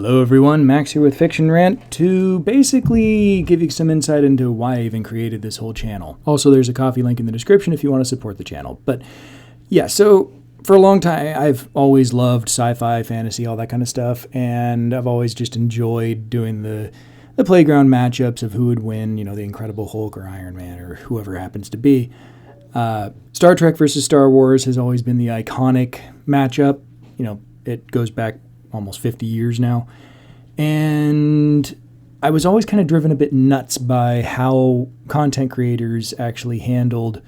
Hello everyone, Max here with Fiction Rant to basically give you some insight into why I even created this whole channel. Also, there's a coffee link in the description if you want to support the channel. But yeah, so for a long time, I've always loved sci-fi, fantasy, all that kind of stuff, and I've always just enjoyed doing the playground matchups of who would win, you know, the Incredible Hulk or Iron Man or whoever happens to be. Star Trek versus Star Wars has always been the iconic matchup. You know, it goes back almost 50 years now. And I was always kind of driven a bit nuts by how content creators actually handled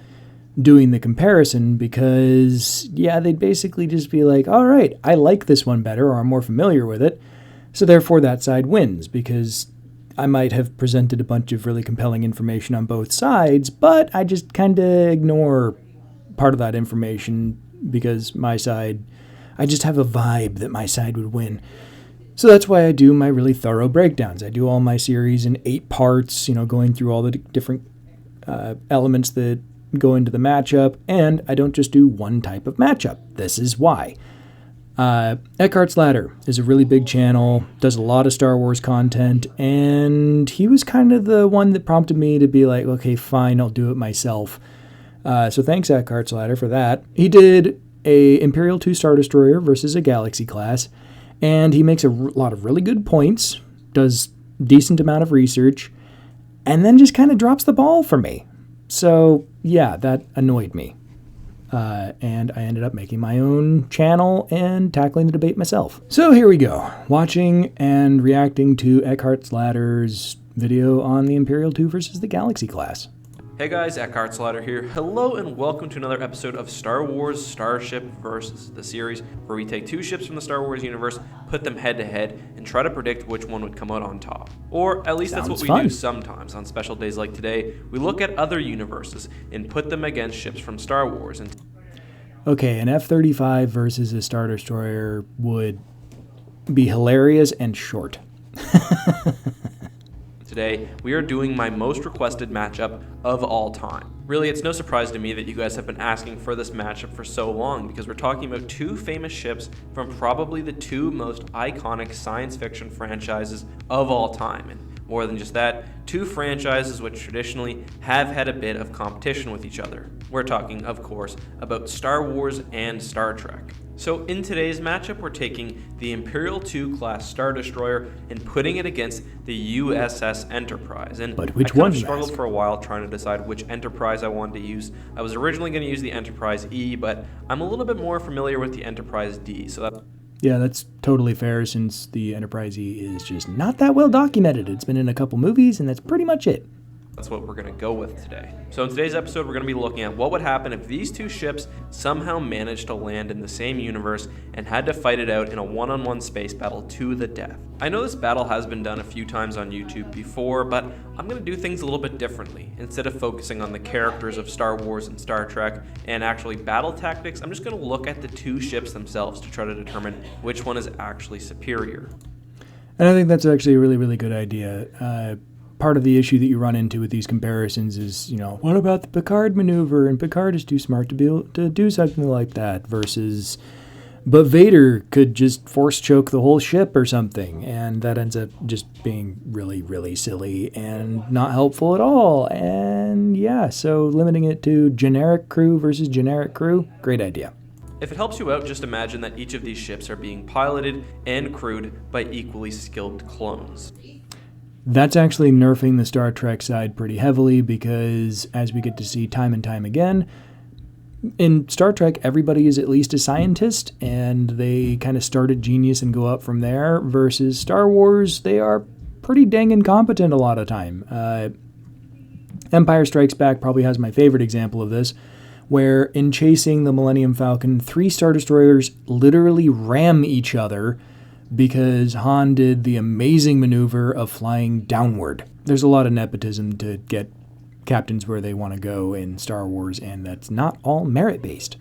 doing the comparison because, yeah, they'd basically just be like, all right, I like this one better or I'm more familiar with it. So therefore that side wins because I might have presented a bunch of really compelling information on both sides, but I just kind of ignore part of that information because my side, I just have a vibe that my side would win. So that's why I do my really thorough breakdowns. I do all my series in 8 parts, you know, going through all the different elements that go into the matchup, and I don't just do one type of matchup. This is why. EckhartsLadder is a really big channel, does a lot of Star Wars content, and he was kind of the one that prompted me to be like, okay, fine, I'll do it myself. So thanks, EckhartsLadder, for that. He did a Imperial 2 Star Destroyer versus a Galaxy class, and he makes a lot of really good points, does decent amount of research, and then just kind of drops the ball for me. So yeah, that annoyed me. And I ended up making my own channel and tackling the debate myself. So here we go, watching and reacting to EckhartsLadder's video on the Imperial 2 versus the Galaxy class. Hey guys, EckhartsLadder here. Hello and welcome to another episode of Star Wars Starship Versus, the series where we take 2 ships from the Star Wars universe, put them head to head, and try to predict which one would come out on top. Or at least that's what we do sometimes. On special days like today, we look at other universes and put them against ships from Star Wars. And okay, an F-35 versus a Star Destroyer would be hilarious and short. Today, we are doing my most requested matchup of all time. Really, it's no surprise to me that you guys have been asking for this matchup for so long because we're talking about 2 famous ships from probably the 2 most iconic science fiction franchises of all time. And more than just that, 2 franchises which traditionally have had a bit of competition with each other. We're talking, of course, about Star Wars and Star Trek. So in today's matchup, we're taking the Imperial 2 class Star Destroyer and putting it against the USS Enterprise. And but which I one? I struggled for a while trying to decide which Enterprise I wanted to use. I was originally going to use the Enterprise E, but I'm a little bit more familiar with the Enterprise D. Yeah, that's totally fair since the Enterprise E is just not that well documented. It's been in a couple movies, and that's pretty much it. That's what we're going to go with today. So in today's episode, we're going to be looking at what would happen if these 2 ships somehow managed to land in the same universe and had to fight it out in a one-on-one space battle to the death. I know this battle has been done a few times on YouTube before, but I'm going to do things a little bit differently. Instead of focusing on the characters of Star Wars and Star Trek and actually battle tactics, I'm just going to look at the 2 ships themselves to try to determine which one is actually superior. And I think that's actually a really, really good idea. Part of the issue that you run into with these comparisons is, you know, what about the Picard maneuver? And Picard is too smart to be able to do something like that versus, but Vader could just force choke the whole ship or something. And that ends up just being really, really silly and not helpful at all. And yeah, so limiting it to generic crew versus generic crew, great idea. If it helps you out, just imagine that each of these ships are being piloted and crewed by equally skilled clones. That's actually nerfing the Star Trek side pretty heavily because, as we get to see time and time again, in Star Trek, everybody is at least a scientist, and they kind of start at genius and go up from there, versus Star Wars, they are pretty dang incompetent a lot of time. Empire Strikes Back probably has my favorite example of this, where in chasing the Millennium Falcon, 3 Star Destroyers literally ram each other because Han did the amazing maneuver of flying downward. There's a lot of nepotism to get captains where they want to go in Star Wars, and that's not all merit-based.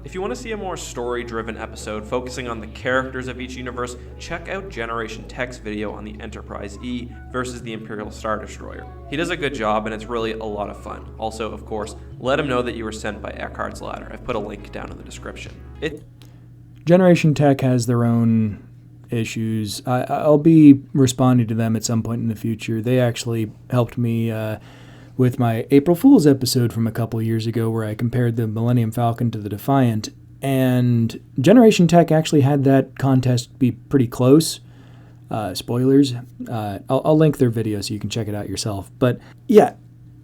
If you want to see a more story-driven episode focusing on the characters of each universe, check out Generation Tech's video on the Enterprise E versus the Imperial Star Destroyer. He does a good job, and it's really a lot of fun. Also, of course, let him know that you were sent by EckhartsLadder. I've put a link down in the description. Generation Tech has their own issues. I'll be responding to them at some point in the future. They actually helped me with my April Fool's episode from a couple of years ago where I compared the Millennium Falcon to the Defiant. And Generation Tech actually had that contest be pretty close. Spoilers. I'll link their video so you can check it out yourself. But yeah,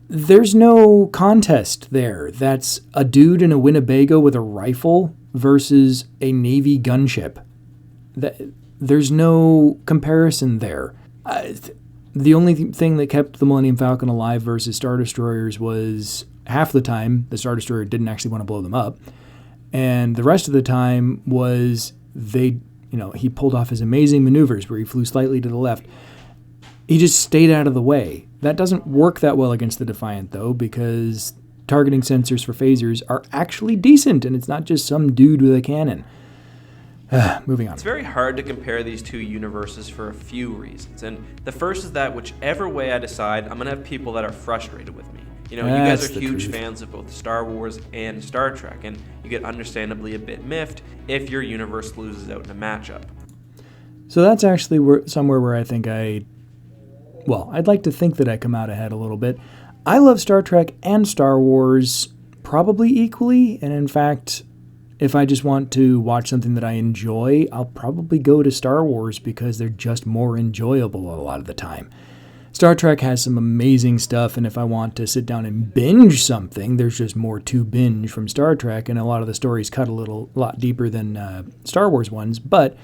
there's no contest there. That's a dude in a Winnebago with a rifle versus a Navy gunship. There's no comparison there. The only thing that kept the Millennium Falcon alive versus Star Destroyers was half the time the Star Destroyer didn't actually want to blow them up. And the rest of the time was he pulled off his amazing maneuvers where he flew slightly to the left. He just stayed out of the way. That doesn't work that well against the Defiant, though, because targeting sensors for phasers are actually decent, and it's not just some dude with a cannon. Moving on. It's very hard to compare these two universes for a few reasons. And the first is that whichever way I decide, I'm going to have people that are frustrated with me. You guys are huge fans of both Star Wars and Star Trek, and you get understandably a bit miffed if your universe loses out in a matchup. So that's actually somewhere where I think I'd like to think that I come out ahead a little bit. I love Star Trek and Star Wars probably equally, and in fact, if I just want to watch something that I enjoy, I'll probably go to Star Wars because they're just more enjoyable a lot of the time. Star Trek has some amazing stuff, and if I want to sit down and binge something, there's just more to binge from Star Trek, and a lot of the stories cut a lot deeper than Star Wars ones. But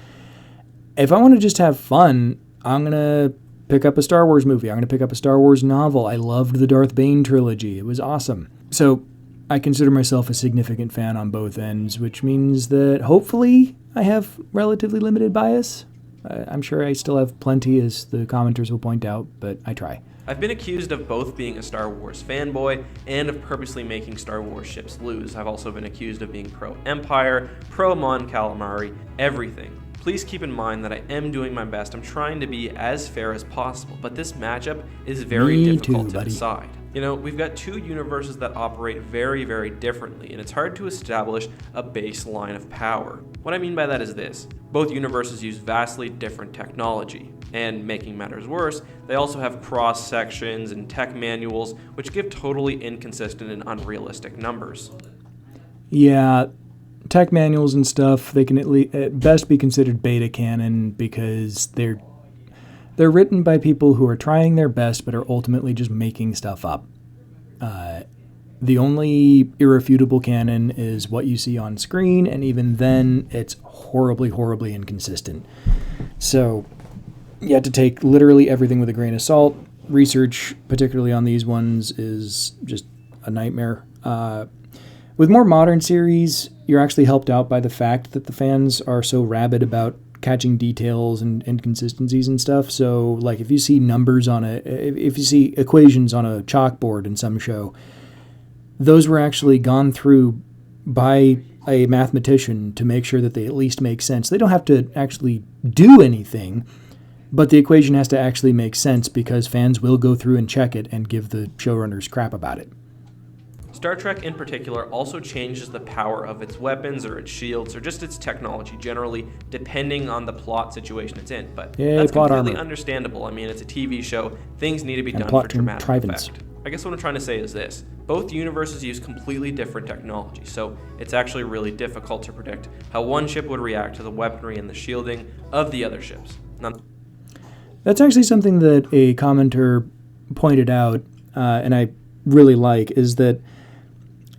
if I want to just have fun, I'm going to pick up a Star Wars movie. I'm going to pick up a Star Wars novel. I loved the Darth Bane trilogy. It was awesome. So I consider myself a significant fan on both ends, which means that hopefully I have relatively limited bias. I'm sure I still have plenty, as the commenters will point out, but I try. I've been accused of both being a Star Wars fanboy and of purposely making Star Wars ships lose. I've also been accused of being pro-Empire, pro-Mon Calamari, everything. Please keep in mind that I am doing my best. I'm trying to be as fair as possible, but this matchup is very difficult to decide. We've got two universes that operate very, very differently, and it's hard to establish a baseline of power. What I mean by that is this. Both universes use vastly different technology, and making matters worse, they also have cross-sections and tech manuals, which give totally inconsistent and unrealistic numbers. Yeah, tech manuals and stuff, they can at best be considered beta canon because they're written by people who are trying their best but are ultimately just making stuff up. The only irrefutable canon is what you see on screen, and even then, it's horribly, horribly inconsistent. So you have to take literally everything with a grain of salt. Research, particularly on these ones, is just a nightmare. With more modern series, you're actually helped out by the fact that the fans are so rabid about catching details and inconsistencies and stuff. So, like, if you see numbers if you see equations on a chalkboard in some show, those were actually gone through by a mathematician to make sure that they at least make sense. They don't have to actually do anything, but the equation has to actually make sense because fans will go through and check it and give the showrunners crap about it. Star Trek in particular also changes the power of its weapons or its shields or just its technology generally, depending on the plot situation it's in. But that's completely understandable. I mean, it's a TV show. Things need to be done for dramatic effect. I guess what I'm trying to say is this. Both universes use completely different technology, so it's actually really difficult to predict how one ship would react to the weaponry and the shielding of the other ships. That's actually something that a commenter pointed out, and I really like, is that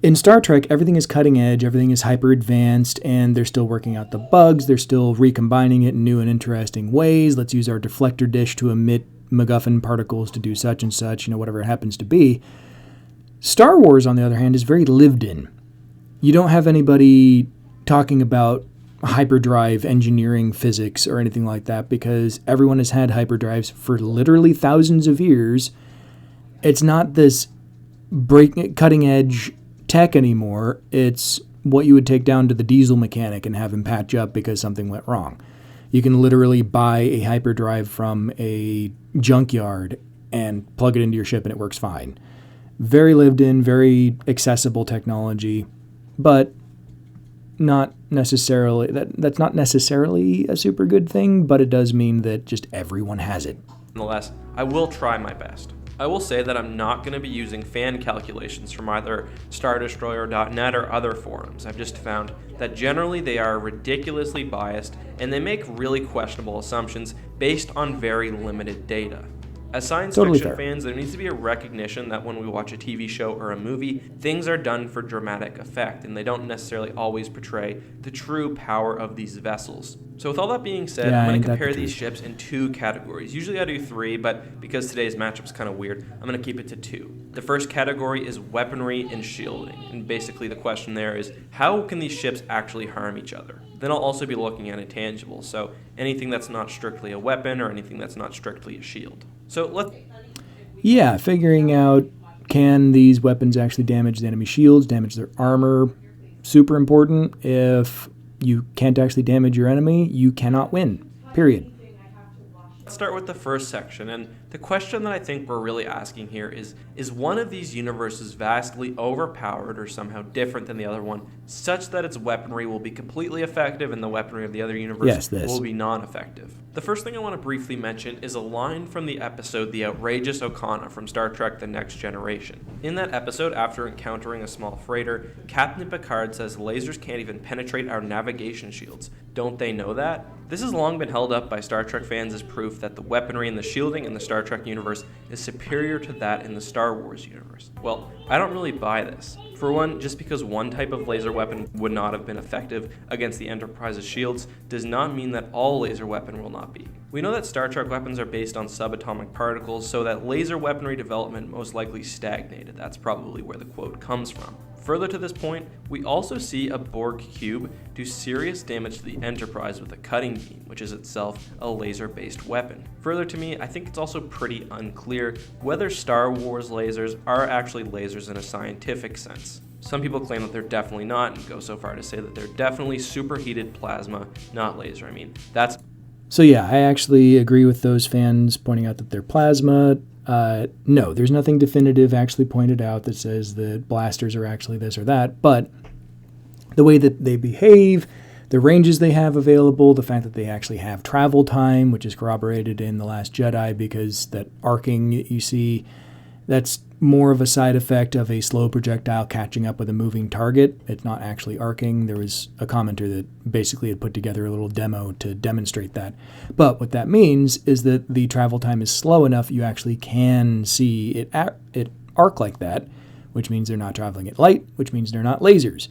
in Star Trek, everything is cutting edge, everything is hyper advanced, and they're still working out the bugs, they're still recombining it in new and interesting ways. Let's use our deflector dish to emit MacGuffin particles to do such and such, whatever it happens to be. Star Wars, on the other hand, is very lived in. You don't have anybody talking about hyperdrive engineering physics or anything like that because everyone has had hyperdrives for literally thousands of years. It's not this cutting edge tech anymore. It's what you would take down to the diesel mechanic and have him patch up because something went wrong. You can literally buy a hyperdrive from a junkyard and plug it into your ship and it works fine. Very lived in, very accessible technology, but not necessarily that's not necessarily a super good thing, but it does mean that just everyone has it. Nonetheless, I will try my best. I will say that I'm not going to be using fan calculations from either StarDestroyer.net or other forums. I've just found that generally they are ridiculously biased and they make really questionable assumptions based on very limited data. As science fiction fans, there needs to be a recognition that when we watch a TV show or a movie, things are done for dramatic effect, and they don't necessarily always portray the true power of these vessels. So with all that being said, I'm going to compare these ships in two categories. Usually I do three, but because today's matchup is kind of weird, I'm going to keep it to two. The first category is weaponry and shielding, and basically the question there is, how can these ships actually harm each other? Then I'll also be looking at intangibles, so anything that's not strictly a weapon or anything that's not strictly a shield. So figuring out, can these weapons actually damage the enemy shields, damage their armor? Super important. If you can't actually damage your enemy, you cannot win. Period. Let's start with the first section, and the question that I think we're really asking here is one of these universes vastly overpowered or somehow different than the other one, such that its weaponry will be completely effective and the weaponry of the other universe will be non-effective? The first thing I want to briefly mention is a line from the episode The Outrageous Okana from Star Trek The Next Generation. In that episode, after encountering a small freighter, Captain Picard says lasers can't even penetrate our navigation shields. Don't they know that? This has long been held up by Star Trek fans as proof that the weaponry and the shielding in the Star Trek universe is superior to that in the Star Wars universe. Well, I don't really buy this. For one, just because one type of laser weapon would not have been effective against the Enterprise's shields does not mean that all laser weapon will not be. We know that Star Trek weapons are based on subatomic particles, so that laser weaponry development most likely stagnated. That's probably where the quote comes from. Further to this point, we also see a Borg cube do serious damage to the Enterprise with a cutting beam, which is itself a laser-based weapon. Further to me, I think it's also pretty unclear whether Star Wars lasers are actually lasers in a scientific sense. Some people claim that they're definitely not, and go so far to say that they're definitely superheated plasma, not laser. So yeah, I actually agree with those fans pointing out that they're plasma. No, there's nothing definitive actually pointed out that says that blasters are actually this or that, but the way that they behave, the ranges they have available, the fact that they actually have travel time, which is corroborated in The Last Jedi, because that arcing you see, that's more of a side effect of a slow projectile catching up with a moving target. It's not actually arcing. There was a commenter that basically had put together a little demo to demonstrate that. But what that means is that the travel time is slow enough you actually can see it arc like that, which means they're not traveling at light, which means they're not lasers.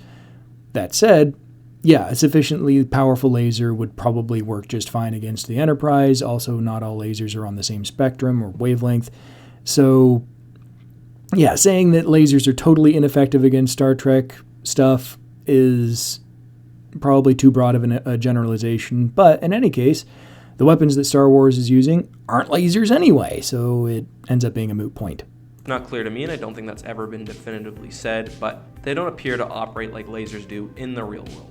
That said, yeah, a sufficiently powerful laser would probably work just fine against the Enterprise. Also, not all lasers are on the same spectrum or wavelength. So yeah, saying that lasers are totally ineffective against Star Trek stuff is probably too broad of a generalization. But in any case, the weapons that Star Wars is using aren't lasers anyway, so it ends up being a moot point. Not clear to me, and I don't think that's ever been definitively said, but they don't appear to operate like lasers do in the real world.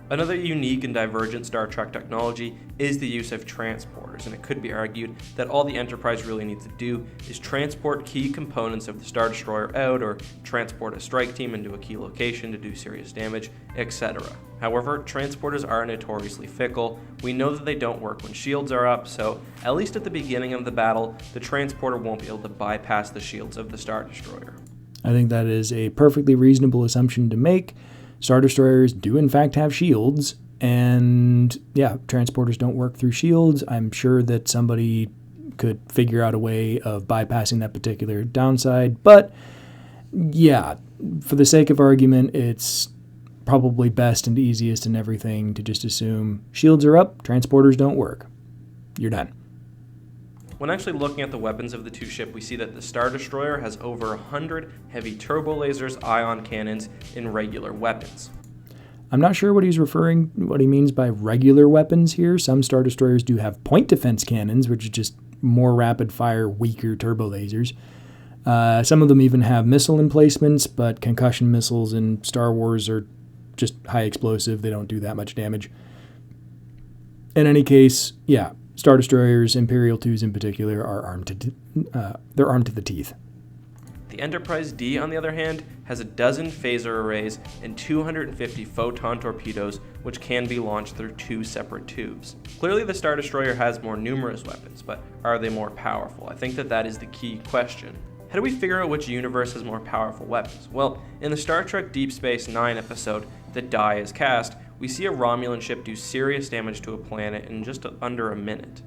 Another unique and divergent Star Trek technology is the use of transporters, and it could be argued that all the Enterprise really needs to do is transport key components of the Star Destroyer out, or transport a strike team into a key location to do serious damage, etc. However, transporters are notoriously fickle. We know that they don't work when shields are up, so at least at the beginning of the battle, the transporter won't be able to bypass the shields of the Star Destroyer. I think that is a perfectly reasonable assumption to make. Star Destroyers do in fact have shields, and yeah, transporters don't work through shields. I'm sure that somebody could figure out a way of bypassing that particular downside, but yeah, for the sake of argument, it's probably best and easiest and everything to just assume shields are up, transporters don't work. You're done. When actually looking at the weapons of the two ships, we see that the Star Destroyer has over 100 heavy turbo lasers, ion cannons, and regular weapons. I'm not sure what he means by regular weapons here. Some Star Destroyers do have point defense cannons, which is just more rapid fire, weaker turbo lasers. Some of them even have missile emplacements, but concussion missiles in Star Wars are just high explosive. They don't do that much damage. In any case, yeah, Star Destroyers, Imperial 2s in particular, are armed to the teeth. The Enterprise D, on the other hand, has a dozen phaser arrays and 250 photon torpedoes, which can be launched through 2 separate tubes. Clearly, the Star Destroyer has more numerous weapons, but are they more powerful? I think that is the key question. How do we figure out which universe has more powerful weapons? Well, in the Star Trek Deep Space Nine episode, The Die is Cast, we see a Romulan ship do serious damage to a planet in just under a minute.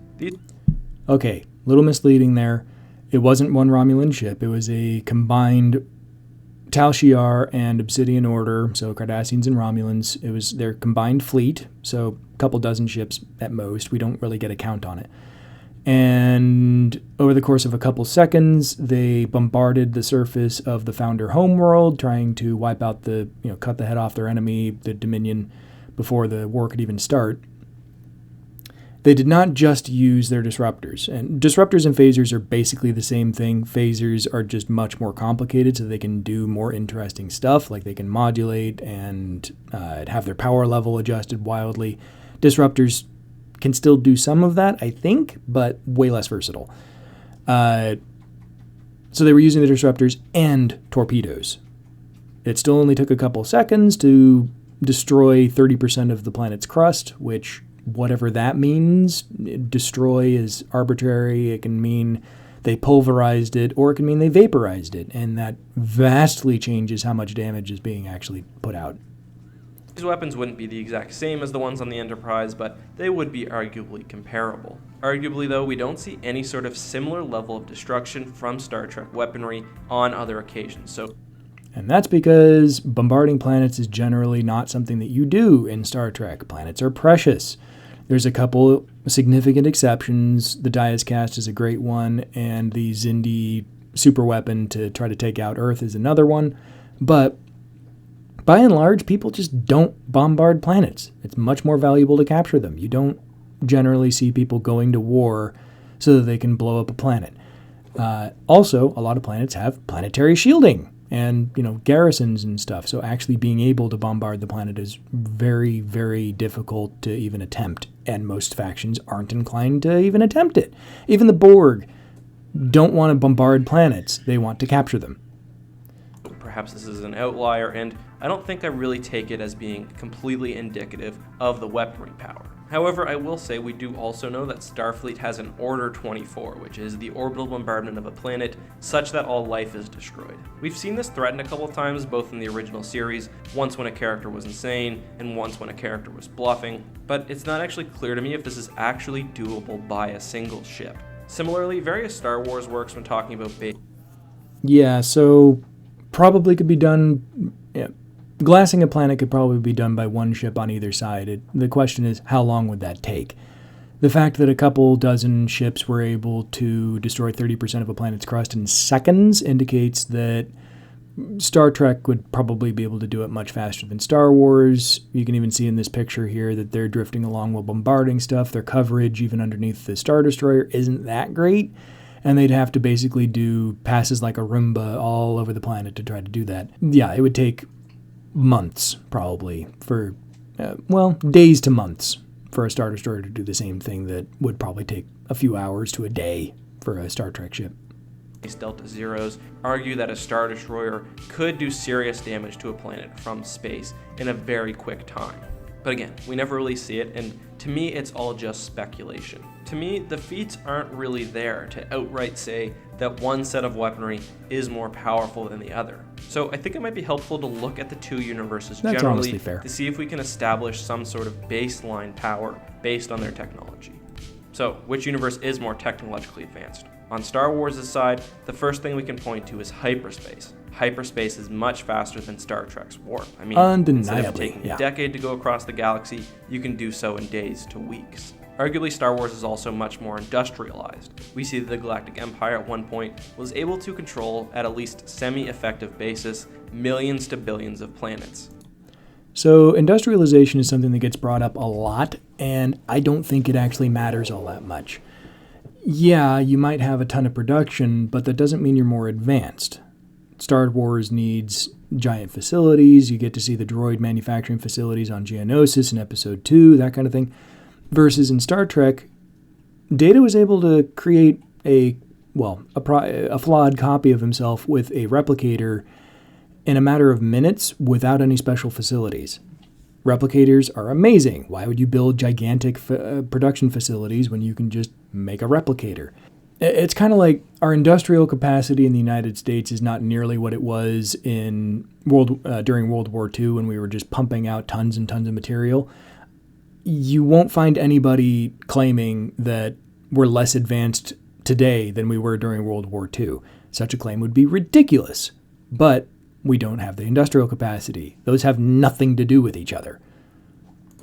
Okay, little misleading there. It wasn't one Romulan ship. It was a combined Tal Shiar and Obsidian Order, so Cardassians and Romulans. It was their combined fleet, so a couple dozen ships at most. We don't really get a count on it. And over the course of a couple seconds, they bombarded the surface of the Founder homeworld, trying to wipe out cut the head off their enemy, the Dominion, before the war could even start. They did not just use their disruptors. And disruptors and phasers are basically the same thing. Phasers are just much more complicated, so they can do more interesting stuff, like they can modulate and have their power level adjusted wildly. Disruptors can still do some of that, I think, but way less versatile. So they were using the disruptors and torpedoes. It still only took a couple seconds to destroy 30% of the planet's crust, which, whatever that means, destroy is arbitrary. It can mean they pulverized it, or it can mean they vaporized it, and that vastly changes how much damage is being actually put out. These weapons wouldn't be the exact same as the ones on the Enterprise, but they would be arguably comparable. Arguably, though, we don't see any sort of similar level of destruction from Star Trek weaponry on other occasions, And that's because bombarding planets is generally not something that you do in Star Trek. Planets are precious. There's a couple significant exceptions. The Die is Cast is a great one, and the Xindi superweapon to try to take out Earth is another one. But by and large, people just don't bombard planets. It's much more valuable to capture them. You don't generally see people going to war so that they can blow up a planet. Also, a lot of planets have planetary shielding and, garrisons and stuff. So actually being able to bombard the planet is very, very difficult to even attempt. And most factions aren't inclined to even attempt it. Even the Borg don't want to bombard planets. They want to capture them. Perhaps this is an outlier, and I don't think I really take it as being completely indicative of the weaponry power. However, I will say we do also know that Starfleet has an Order 24, which is the orbital bombardment of a planet such that all life is destroyed. We've seen this threatened a couple of times, both in the original series, once when a character was insane, and once when a character was bluffing, but it's not actually clear to me if this is actually doable by a single ship. Similarly, various Star Wars works when talking about base. Yeah, so probably could be done. Glassing a planet could probably be done by one ship on either side. The question is, how long would that take? The fact that a couple dozen ships were able to destroy 30% of a planet's crust in seconds indicates that Star Trek would probably be able to do it much faster than Star Wars. You can even see in this picture here that they're drifting along while bombarding stuff. Their coverage, even underneath the Star Destroyer, isn't that great. And they'd have to basically do passes like a Roomba all over the planet to try to do that. Yeah, it would take months, probably, for, days to months for a Star Destroyer to do the same thing that would probably take a few hours to a day for a Star Trek ship. Delta Zeros argue that a Star Destroyer could do serious damage to a planet from space in a very quick time. But again, we never really see it, and to me, it's all just speculation. To me, the feats aren't really there to outright say that one set of weaponry is more powerful than the other. So I think it might be helpful to look at the two universes generally to see if we can establish some sort of baseline power based on their technology. So, which universe is more technologically advanced? On Star Wars' side, the first thing we can point to is hyperspace. Hyperspace is much faster than Star Trek's warp. I mean, instead of taking a decade to go across the galaxy, you can do so in days to weeks. Arguably, Star Wars is also much more industrialized. We see that the Galactic Empire at one point was able to control, at a least semi-effective basis, millions to billions of planets. So industrialization is something that gets brought up a lot, and I don't think it actually matters all that much. Yeah, you might have a ton of production, but that doesn't mean you're more advanced. Star Wars needs giant facilities. You get to see the droid manufacturing facilities on Geonosis in Episode 2, that kind of thing. Versus in Star Trek, Data was able to create a a flawed copy of himself with a replicator in a matter of minutes without any special facilities. Replicators are amazing. Why would you build gigantic production facilities when you can just make a replicator? It's kind of like our industrial capacity in the United States is not nearly what it was in during World War II when we were just pumping out tons and tons of material. You won't find anybody claiming that we're less advanced today than we were during World War II. Such a claim would be ridiculous, but we don't have the industrial capacity. Those have nothing to do with each other.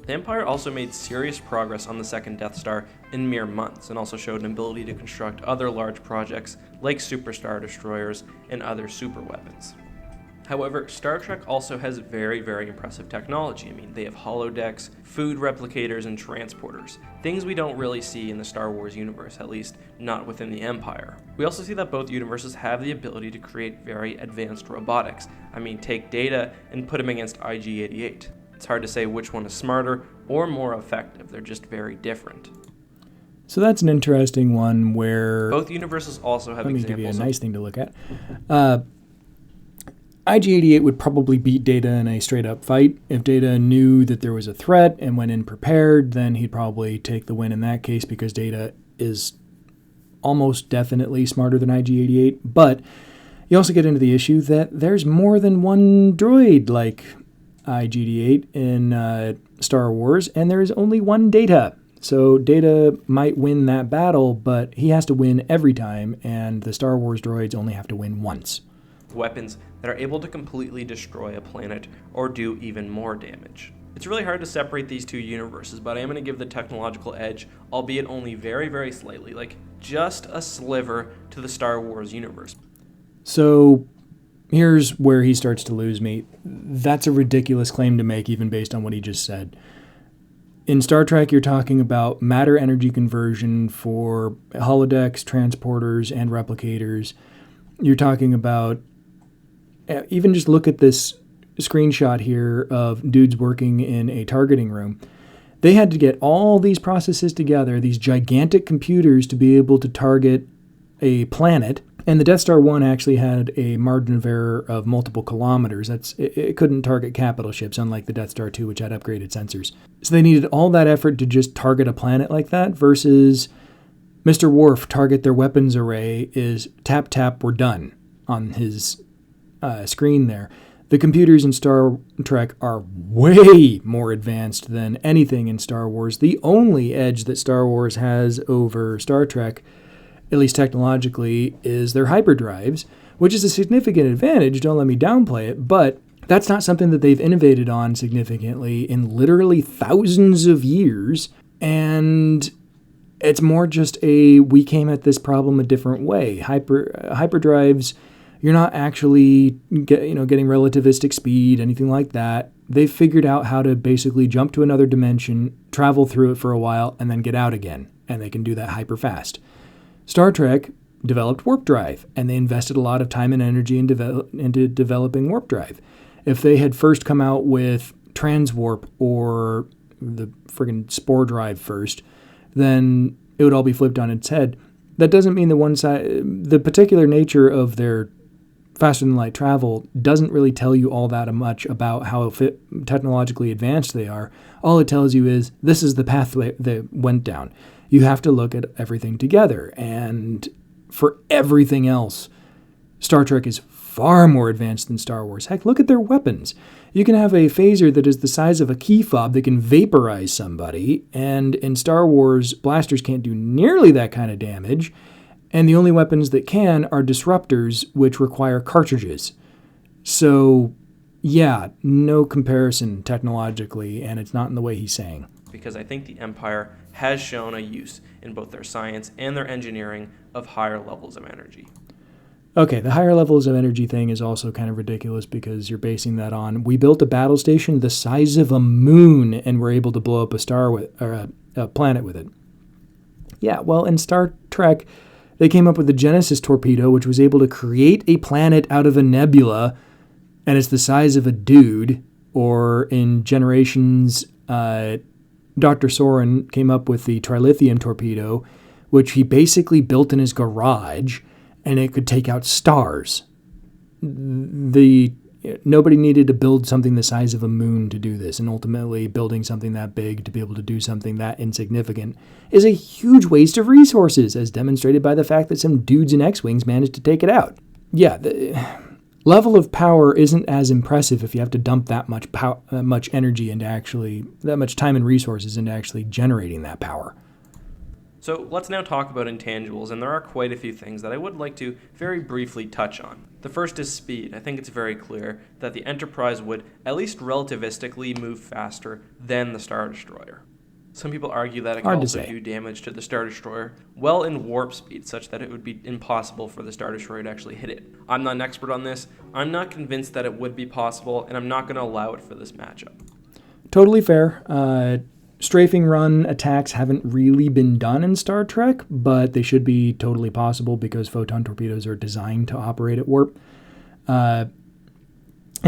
The Empire also made serious progress on the second Death Star in mere months, and also showed an ability to construct other large projects like superstar destroyers and other superweapons. However, Star Trek also has very, very impressive technology. I mean, they have holodecks, food replicators, and transporters. Things we don't really see in the Star Wars universe, at least not within the Empire. We also see that both universes have the ability to create very advanced robotics. I mean, take Data and put him against IG-88. It's hard to say which one is smarter or more effective. They're just very different. So that's an interesting one where... Both universes also have examples. examples. Let me give you a nice thing to look at. IG-88 would probably beat Data in a straight-up fight. If Data knew that there was a threat and went in prepared, then he'd probably take the win in that case because Data is almost definitely smarter than IG-88. But you also get into the issue that there's more than one droid like IG-88 in Star Wars, and there is only one Data. So Data might win that battle, but he has to win every time, and the Star Wars droids only have to win once. Weapons that are able to completely destroy a planet or do even more damage. It's really hard to separate these two universes, but I am going to give the technological edge, albeit only very, very slightly, like just a sliver, to the Star Wars universe. So here's where he starts to lose me. That's a ridiculous claim to make, even based on what he just said. In Star Trek, you're talking about matter-energy conversion for holodecks, transporters, and replicators. You're talking about, even just look at this screenshot here of dudes working in a targeting room. They had to get all these processes together, these gigantic computers, to be able to target a planet. And the Death Star 1 actually had a margin of error of multiple kilometers. It couldn't target capital ships, unlike the Death Star 2, which had upgraded sensors. So they needed all that effort to just target a planet like that, versus Mr. Worf target their weapons array is tap, tap, we're done on his screen there. The computers in Star Trek are way more advanced than anything in Star Wars. The only edge that Star Wars has over Star Trek, at least technologically, is their hyperdrives, which is a significant advantage, don't let me downplay it, but that's not something that they've innovated on significantly in literally thousands of years, and it's more just we came at this problem a different way. Hyperdrives, you're not actually getting relativistic speed, anything like that. They've figured out how to basically jump to another dimension, travel through it for a while, and then get out again, and they can do that hyper fast. Star Trek developed warp drive, and they invested a lot of time and energy into developing warp drive. If they had first come out with transwarp or the friggin' spore drive first, then it would all be flipped on its head. That doesn't mean the particular nature of their faster than light travel doesn't really tell you all that much about how technologically advanced they are. All it tells you is this is the pathway they went down. You have to look at everything together. And for everything else, Star Trek is far more advanced than Star Wars. Heck, look at their weapons. You can have a phaser that is the size of a key fob that can vaporize somebody, and in Star Wars, blasters can't do nearly that kind of damage, and the only weapons that can are disruptors, which require cartridges. So, yeah, no comparison technologically, and it's not in the way he's saying. Because I think the Empire has shown a use in both their science and their engineering of higher levels of energy. Okay, the higher levels of energy thing is also kind of ridiculous because you're basing that on, we built a battle station the size of a moon and we're able to blow up a planet with it. Yeah, well, in Star Trek, they came up with the Genesis torpedo, which was able to create a planet out of a nebula, and it's the size of a dude. Or in Generations, Dr. Soren came up with the trilithium torpedo, which he basically built in his garage, and it could take out stars. Nobody needed to build something the size of a moon to do this, and ultimately building something that big to be able to do something that insignificant is a huge waste of resources, as demonstrated by the fact that some dudes in X-Wings managed to take it out. Yeah, the level of power isn't as impressive if you have to dump that much energy into that much time and resources into actually generating that power. So let's now talk about intangibles, and there are quite a few things that I would like to very briefly touch on. The first is speed. I think it's very clear that the Enterprise would, at least relativistically, move faster than the Star Destroyer. Some people argue that it can also do damage to the Star Destroyer well in warp speed, such that it would be impossible for the Star Destroyer to actually hit it. I'm not an expert on this. I'm not convinced that it would be possible, and I'm not going to allow it for this matchup. Totally fair. Strafing run attacks haven't really been done in Star Trek, but they should be totally possible because photon torpedoes are designed to operate at warp. In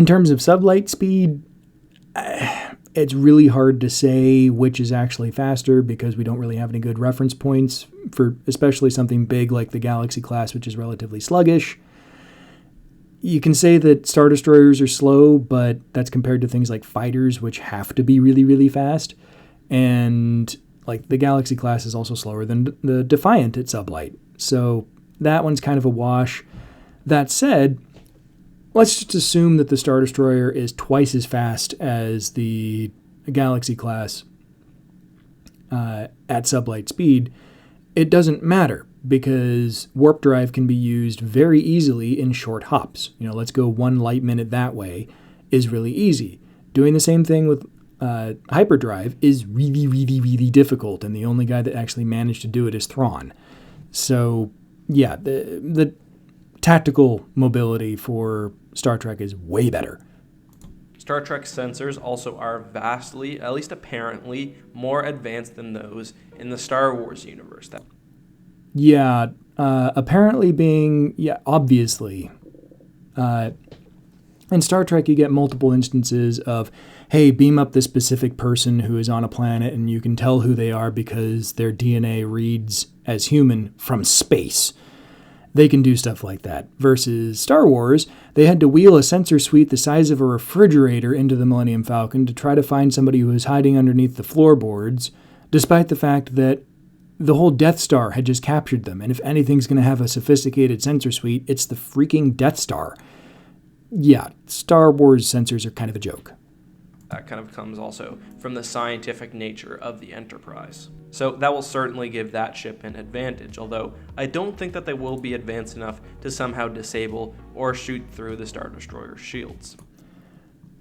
terms of sublight speed, it's really hard to say which is actually faster because we don't really have any good reference points for especially something big like the Galaxy class, which is relatively sluggish. You can say that Star Destroyers are slow, but that's compared to things like fighters, which have to be really, really fast. And like the Galaxy class is also slower than the Defiant at sublight. So that one's kind of a wash. That said, let's just assume that the Star Destroyer is twice as fast as the Galaxy class at sublight speed. It doesn't matter because warp drive can be used very easily in short hops. Let's go 1 light minute that way is really easy. Doing the same thing with hyperdrive is really, really, really difficult, and the only guy that actually managed to do it is Thrawn. So, yeah, the tactical mobility for Star Trek is way better. Star Trek sensors also are vastly, at least apparently, more advanced than those in the Star Wars universe. Yeah, apparently being, obviously. In Star Trek, you get multiple instances of, hey, beam up this specific person who is on a planet, and you can tell who they are because their DNA reads as human from space. They can do stuff like that. Versus Star Wars, they had to wheel a sensor suite the size of a refrigerator into the Millennium Falcon to try to find somebody who was hiding underneath the floorboards, despite the fact that the whole Death Star had just captured them. And if anything's going to have a sophisticated sensor suite, it's the freaking Death Star. Yeah, Star Wars sensors are kind of a joke. That kind of comes also from the scientific nature of the Enterprise. So that will certainly give that ship an advantage, although I don't think that they will be advanced enough to somehow disable or shoot through the Star Destroyer's shields.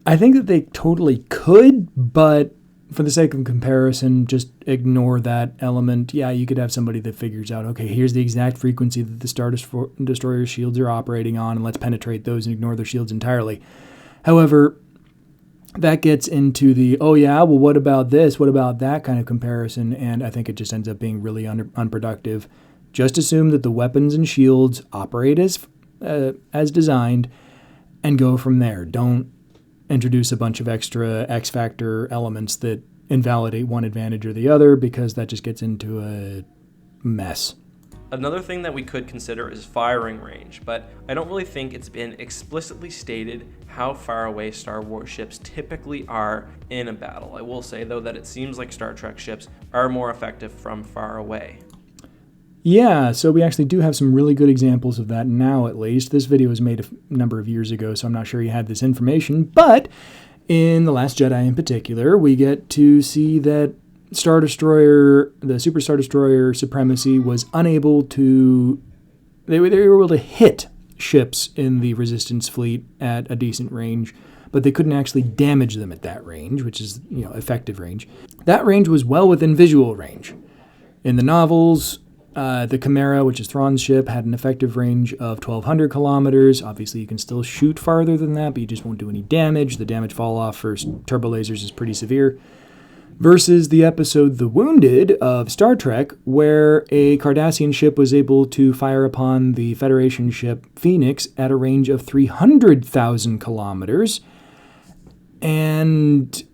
I think that they totally could, but for the sake of comparison, just ignore that element. Yeah, you could have somebody that figures out, okay, here's the exact frequency that the Star Destroyer's shields are operating on, and let's penetrate those and ignore their shields entirely. However, that gets into the, what about this? What about that kind of comparison? And I think it just ends up being really unproductive. Just assume that the weapons and shields operate as designed and go from there. Don't introduce a bunch of extra X factor elements that invalidate one advantage or the other, because that just gets into a mess. Another thing that we could consider is firing range, but I don't really think it's been explicitly stated how far away Star Wars ships typically are in a battle. I will say, though, that it seems like Star Trek ships are more effective from far away. Yeah, so we actually do have some really good examples of that now, at least. This video was made a number of years ago, so I'm not sure you had this information, but in The Last Jedi in particular, we get to see that Star Destroyer, the Super Star Destroyer supremacy was unable to, they were able to hit ships in the Resistance fleet at a decent range, but they couldn't actually damage them at that range, which is, effective range. That range was well within visual range. In the novels, the Chimera, which is Thrawn's ship, had an effective range of 1,200 kilometers. Obviously, you can still shoot farther than that, but you just won't do any damage. The damage fall-off for turbo lasers is pretty severe. Versus the episode The Wounded of Star Trek, where a Cardassian ship was able to fire upon the Federation ship Phoenix at a range of 300,000 kilometers and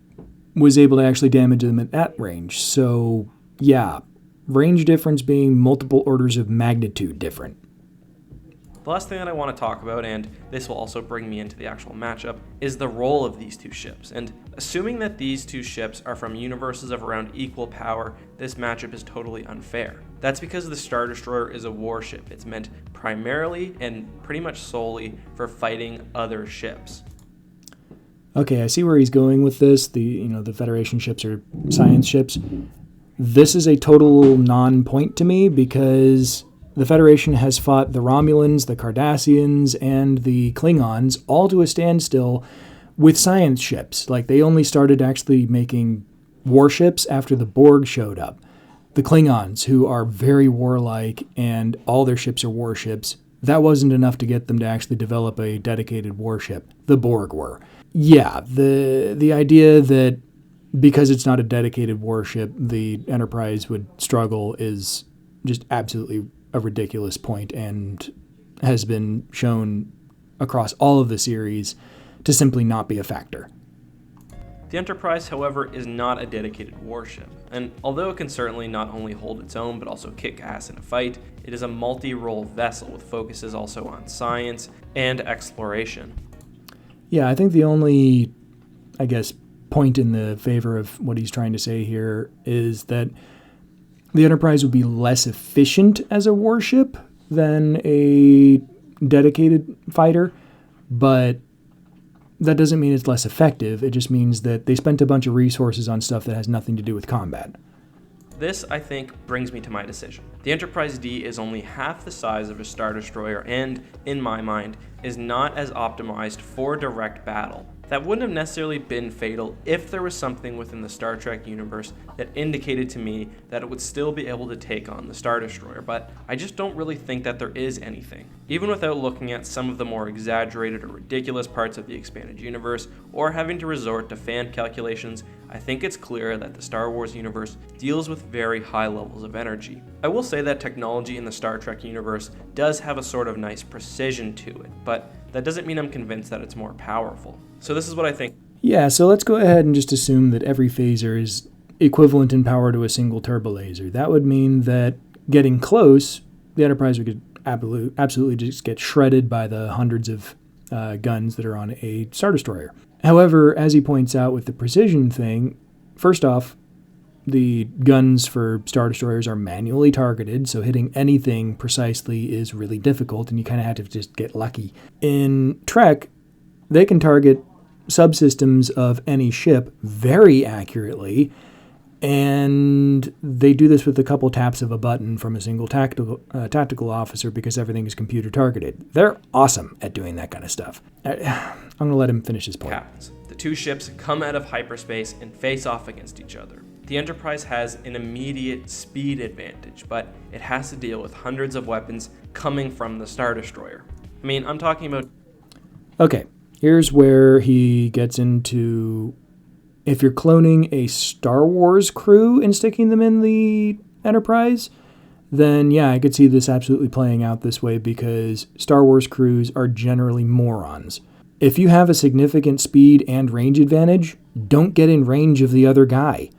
was able to actually damage them at that range. So, yeah, range difference being multiple orders of magnitude different. The last thing that I want to talk about, and this will also bring me into the actual matchup, is the role of these two ships. And assuming that these two ships are from universes of around equal power, this matchup is totally unfair. That's because the Star Destroyer is a warship. It's meant primarily and pretty much solely for fighting other ships. Okay, I see where he's going with this. The Federation ships are science ships. This is a total non-point to me because the Federation has fought the Romulans, the Cardassians, and the Klingons all to a standstill with science ships. Like, they only started actually making warships after the Borg showed up. The Klingons, who are very warlike and all their ships are warships, that wasn't enough to get them to actually develop a dedicated warship. The Borg were. Yeah, the idea that because it's not a dedicated warship, the Enterprise would struggle is just absolutely a ridiculous point and has been shown across all of the series to simply not be a factor. The Enterprise, however, is not a dedicated warship, and although it can certainly not only hold its own but also kick ass in a fight, it is a multi-role vessel with focuses also on science and exploration. Yeah, I think the only, point in the favor of what he's trying to say here is that the Enterprise would be less efficient as a warship than a dedicated fighter, but that doesn't mean it's less effective. It just means that they spent a bunch of resources on stuff that has nothing to do with combat. This, I think, brings me to my decision. The Enterprise D is only half the size of a Star Destroyer and, in my mind, is not as optimized for direct battle. That wouldn't have necessarily been fatal if there was something within the Star Trek universe that indicated to me that it would still be able to take on the Star Destroyer, but I just don't really think that there is anything. Even without looking at some of the more exaggerated or ridiculous parts of the expanded universe, or having to resort to fan calculations, I think it's clear that the Star Wars universe deals with very high levels of energy. I will say that technology in the Star Trek universe does have a sort of nice precision to it, but that doesn't mean I'm convinced that it's more powerful. So this is what I think. Yeah, so let's go ahead and just assume that every phaser is equivalent in power to a single turbo laser. That would mean that getting close, the Enterprise would absolutely just get shredded by the hundreds of guns that are on a Star Destroyer. However, as he points out with the precision thing, first off, the guns for Star Destroyers are manually targeted, so hitting anything precisely is really difficult, and you kind of have to just get lucky. In Trek, they can target subsystems of any ship very accurately, and they do this with a couple taps of a button from a single tactical officer because everything is computer targeted. They're awesome at doing that kind of stuff. I'm going to let him finish his point. Happens. The two ships come out of hyperspace and face off against each other. The Enterprise has an immediate speed advantage, but it has to deal with hundreds of weapons coming from the Star Destroyer. I mean, I'm talking about... Okay, here's where he gets into... If you're cloning a Star Wars crew and sticking them in the Enterprise, then yeah, I could see this absolutely playing out this way because Star Wars crews are generally morons. If you have a significant speed and range advantage, don't get in range of the other guy.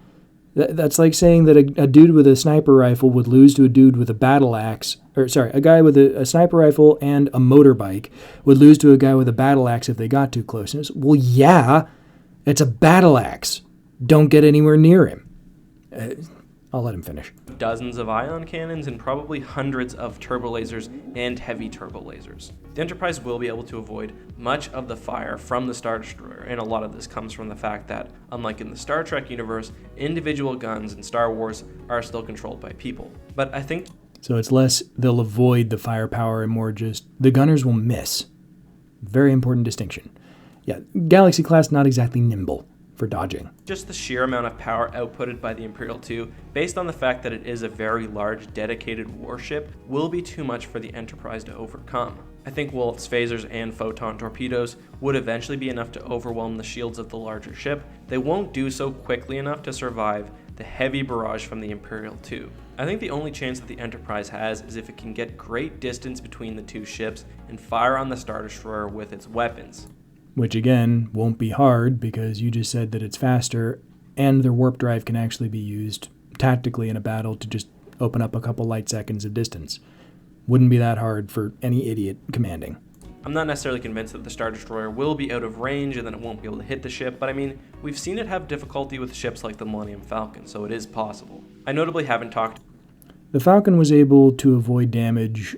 That's like saying that a dude with a sniper rifle would lose to a dude with a battle axe. A guy with a sniper rifle and a motorbike would lose to a guy with a battle axe if they got too close. And well, yeah, it's a battle axe. Don't get anywhere near him. I'll let him finish. Dozens of ion cannons and probably hundreds of turbo lasers and heavy turbo lasers. The Enterprise will be able to avoid much of the fire from the Star Destroyer, and a lot of this comes from the fact that, unlike in the Star Trek universe, individual guns in Star Wars are still controlled by people. But I think... So it's less they'll avoid the firepower and more just the gunners will miss. Very important distinction. Yeah, Galaxy class not exactly nimble for dodging. Just the sheer amount of power outputted by the Imperial II, based on the fact that it is a very large dedicated warship, will be too much for the Enterprise to overcome. I think Wolf's phasers and photon torpedoes would eventually be enough to overwhelm the shields of the larger ship. They won't do so quickly enough to survive the heavy barrage from the Imperial II. I think the only chance that the Enterprise has is if it can get great distance between the two ships and fire on the Star Destroyer with its weapons. Which again, won't be hard because you just said that it's faster and their warp drive can actually be used tactically in a battle to just open up a couple light seconds of distance. Wouldn't be that hard for any idiot commanding. I'm not necessarily convinced that the Star Destroyer will be out of range and then it won't be able to hit the ship, but I mean, we've seen it have difficulty with ships like the Millennium Falcon, so it is possible. I notably haven't talked. The Falcon was able to avoid damage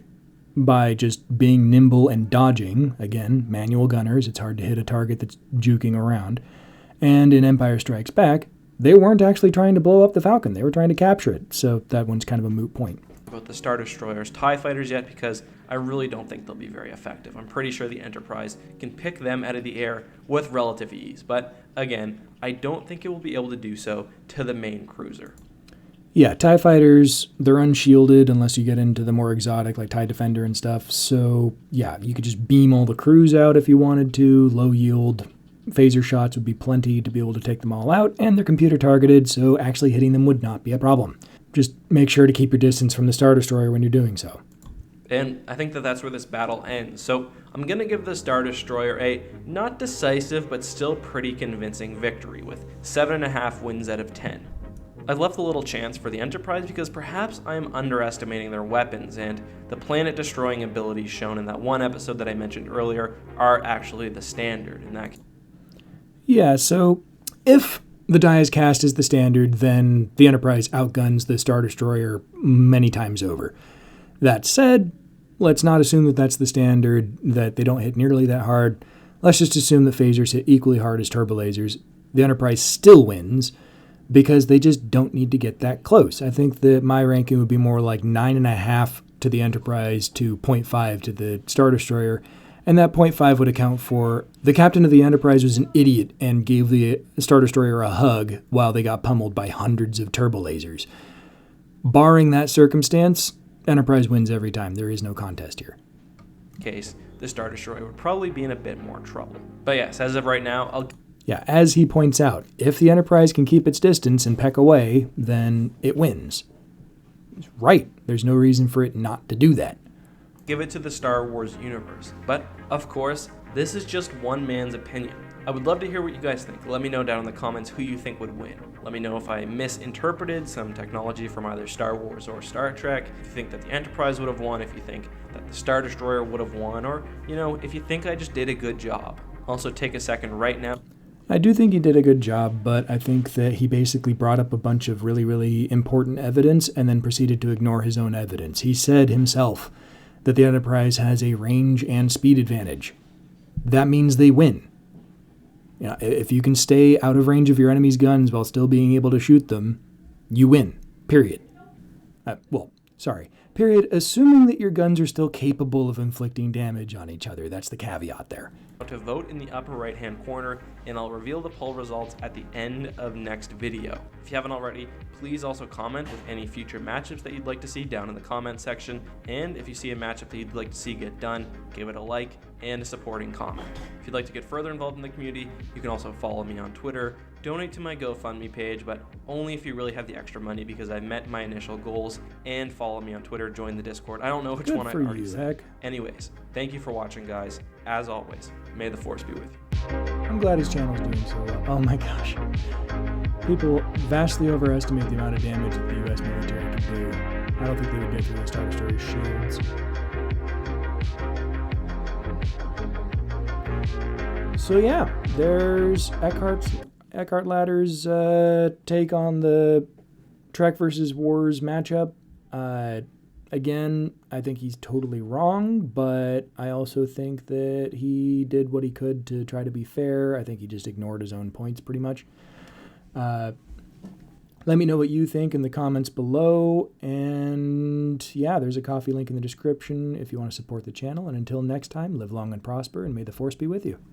by just being nimble and dodging. Again, manual gunners, it's hard to hit a target that's juking around. And in Empire Strikes Back, they weren't actually trying to blow up the Falcon, they were trying to capture it, so that one's kind of a moot point. About the Star Destroyers, TIE Fighters yet, because I really don't think they'll be very effective. I'm pretty sure the Enterprise can pick them out of the air with relative ease, but again, I don't think it will be able to do so to the main cruiser. Yeah, TIE Fighters, they're unshielded unless you get into the more exotic, like TIE Defender and stuff, so yeah, you could just beam all the crews out if you wanted to. Low yield phaser shots would be plenty to be able to take them all out, and they're computer targeted, so actually hitting them would not be a problem. Just make sure to keep your distance from the Star Destroyer when you're doing so. And I think that that's where this battle ends. So I'm going to give the Star Destroyer a not decisive, but still pretty convincing victory with 7.5 wins out of 10. I've left a little chance for the Enterprise because perhaps I am underestimating their weapons, and the planet-destroying abilities shown in that one episode that I mentioned earlier are actually the standard in that case. Yeah, so if the die is cast as the standard, then the Enterprise outguns the Star Destroyer many times over. That said, let's not assume that that's the standard, that they don't hit nearly that hard. Let's just assume that phasers hit equally hard as turbolasers. The Enterprise still wins because they just don't need to get that close. I think that my ranking would be more like 9.5 to the Enterprise to 0.5 to the Star Destroyer. And that 0.5 would account for the captain of the Enterprise was an idiot and gave the Star Destroyer a hug while they got pummeled by hundreds of turbolasers. Barring that circumstance, Enterprise wins every time. There is no contest here. Case, the Star Destroyer would probably be in a bit more trouble. But yes, as of right now, Yeah, as he points out, if the Enterprise can keep its distance and peck away, then it wins. He's right. There's no reason for it not to do that. give it to the Star Wars universe. But, of course, this is just one man's opinion. I would love to hear what you guys think. Let me know down in the comments who you think would win. Let me know if I misinterpreted some technology from either Star Wars or Star Trek, if you think that the Enterprise would have won, if you think that the Star Destroyer would have won, or, if you think I just did a good job. Also, take a second right now. I do think he did a good job, but I think that he basically brought up a bunch of really, really important evidence and then proceeded to ignore his own evidence. He said himself that the Enterprise has a range and speed advantage. That means they win. If you can stay out of range of your enemy's guns while still being able to shoot them, you win. Period. Period, assuming that your guns are still capable of inflicting damage on each other. That's the caveat there. To vote in the upper right hand corner, and I'll reveal the poll results at the end of next video. If you haven't already, please also comment with any future matchups that you'd like to see down in the comment section, and if you see a matchup that you'd like to see get done, give it a like and a supporting comment. If you'd like to get further involved in the community, you can also follow me on Twitter, donate to my GoFundMe page, but only if you really have the extra money because I met my initial goals, and follow me on Twitter, join the Discord. I don't know which one I already said. Anyways, thank you for watching, guys. As always, may the Force be with you. I'm glad his channel's doing so well. Oh my gosh. People vastly overestimate the amount of damage that the U.S. military can do. I don't think they would get through the Star Destroyer shields. So yeah, there's EckhartsLadder's take on the Trek versus Wars matchup. Again, I think he's totally wrong, but I also think that he did what he could to try to be fair. I think he just ignored his own points pretty much. Let me know what you think in the comments below. And yeah, there's a coffee link in the description if you want to support the channel. And until next time, live long and prosper, and may the Force be with you.